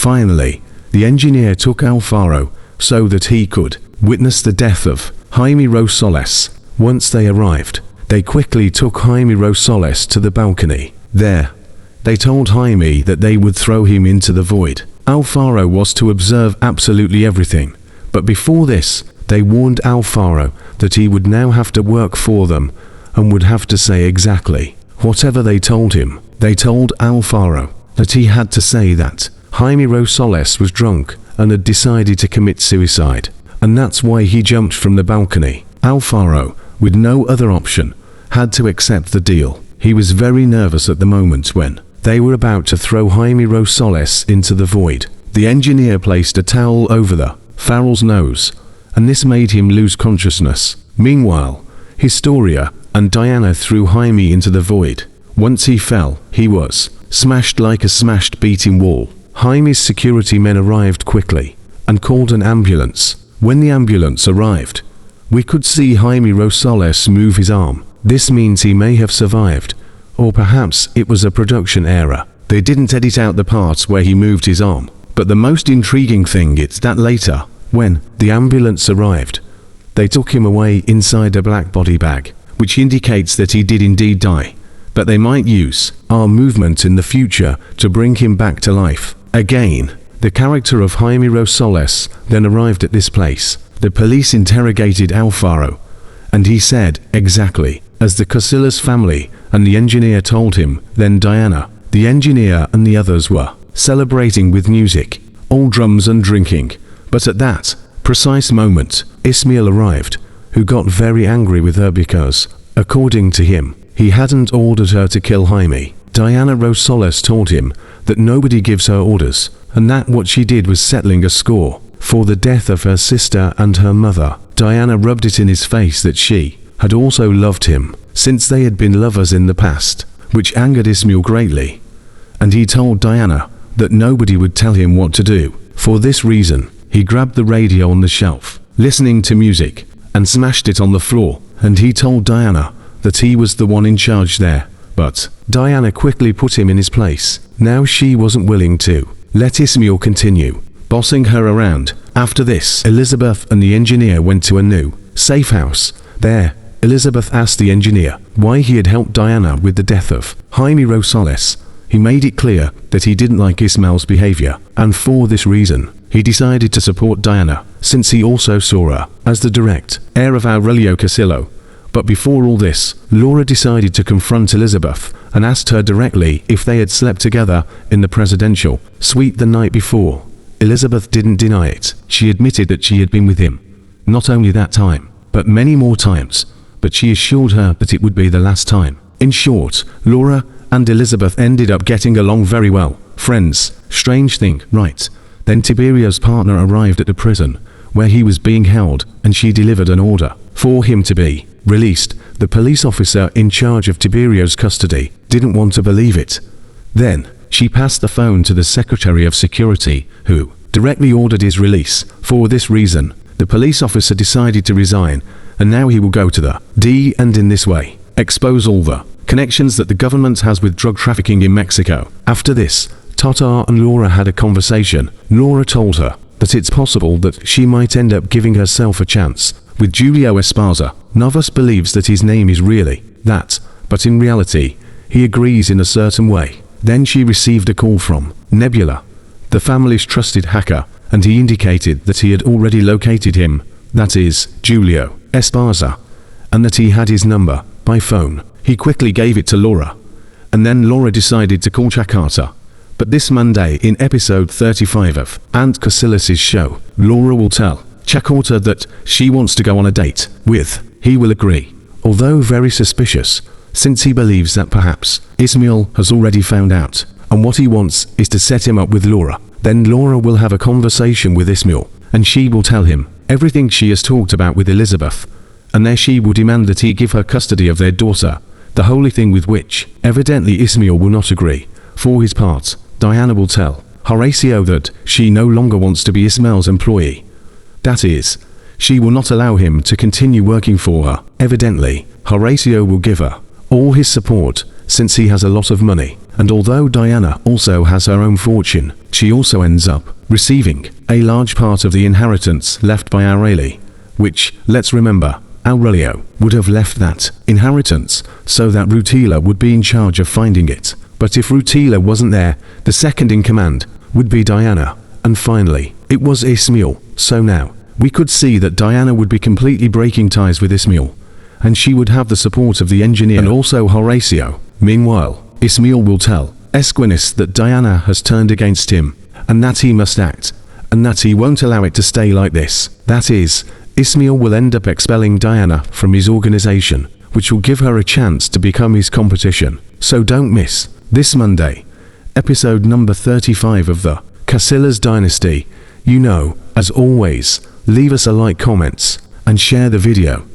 Finally, the engineer took Alfaro so that he could witness the death of Jaime Rosales. Once they arrived, they quickly took Jaime Rosales to the balcony. There, they told Jaime that they would throw him into the void. Alfaro was to observe absolutely everything, but before this, they warned Alfaro that he would now have to work for them and would have to say exactly whatever they told him. They told Alfaro that he had to say that Jaime Rosales was drunk and had decided to commit suicide, and that's why he jumped from the balcony. Alfaro, with no other option, had to accept the deal. He was very nervous at the moment when they were about to throw Jaime Rosales into the void. The engineer placed a towel over the Farrell's nose, and this made him lose consciousness. Meanwhile, Historia and Diana threw Jaime into the void. Once he fell, he was smashed like a smashed beating wall. Jaime's security men arrived quickly and called an ambulance. When the ambulance arrived, we could see Jaime Rosales move his arm. This means he may have survived, or perhaps it was a production error. They didn't edit out the parts where he moved his arm. But the most intriguing thing is that later, when the ambulance arrived, they took him away inside a black body bag, which indicates that he did indeed die. But they might use our movement in the future to bring him back to life. Again, the character of Jaime Rosales then arrived at this place. The police interrogated Alfaro, and he said exactly as the Casillas family and the engineer told him. Then Diana, the engineer and the others were celebrating with music, all drums and drinking. But at that precise moment, Ismail arrived, who got very angry with her because, according to him, he hadn't ordered her to kill Jaime. Diana Rosales told him that nobody gives her orders, and that what she did was settling a score for the death of her sister and her mother. Diana rubbed it in his face that she had also loved him, since they had been lovers in the past, which angered Ismail greatly, and he told Diana that nobody would tell him what to do. For this reason, he grabbed the radio on the shelf, listening to music, and smashed it on the floor, and he told Diana that he was the one in charge there. But Diana quickly put him in his place. Now she wasn't willing to let Ismail continue bossing her around. After this, Elizabeth and the engineer went to a new safe house. There, Elizabeth asked the engineer why he had helped Diana with the death of Jaime Rosales. He made it clear that he didn't like Ismail's behavior, and for this reason, he decided to support Diana, since he also saw her as the direct heir of Aurelio Casillo. But before all this, Laura decided to confront Elizabeth and asked her directly if they had slept together in the presidential suite the night before. Elizabeth didn't deny it. She admitted that she had been with him, not only that time, but many more times, but she assured her that it would be the last time. In short, Laura and Elizabeth ended up getting along very well. Friends. Strange thing, right? Then Tiberio's partner arrived at the prison, where he was being held, and she delivered an order for him to be released. The police officer in charge of Tiberio's custody didn't want to believe it. Then, she passed the phone to the Secretary of Security, who directly ordered his release. For this reason, the police officer decided to resign, and now he will go to the D and in this way expose all the connections that the government has with drug trafficking in Mexico. After this, Tata and Laura had a conversation. Laura told her that it's possible that she might end up giving herself a chance with Julio Esparza. Navas believes that his name is really that, but in reality, he agrees in a certain way. Then she received a call from Nebula, the family's trusted hacker, and he indicated that he had already located him, that is, Julio Esparza, and that he had his number by phone. He quickly gave it to Laura, and then Laura decided to call Jakarta. But this Monday in episode 35 of Aunt Casillas' show, Laura will tell Jakarta that she wants to go on a date with. He will agree, although very suspicious, since he believes that perhaps Ismail has already found out, and what he wants is to set him up with Laura. Then Laura will have a conversation with Ismail, and she will tell him everything she has talked about with Elizabeth, and there she will demand that he give her custody of their daughter, the holy thing with which evidently Ismail will not agree. For his part, Diana will tell Horacio that she no longer wants to be Ismail's employee. That is, she will not allow him to continue working for her. Evidently, Horacio will give her all his support, since he has a lot of money, And although Diana also has her own fortune, she also ends up receiving a large part of the inheritance left by Aureli, which, let's remember, Aurelio would have left that inheritance so that Rutila would be in charge of finding it. But if Rutila wasn't there, the second in command would be Diana. And finally, it was Ismail. So now, we could see that Diana would be completely breaking ties with Ismail, and she would have the support of the engineer and also Horatio. Meanwhile, Ismail will tell Esquinas that Diana has turned against him, and that he must act, and that he won't allow it to stay like this. That is, Ismail will end up expelling Diana from his organization, which will give her a chance to become his competition. So don't miss, this Monday, episode number 35 of the Casillas Dynasty. As always, leave us a like, comments, and share the video.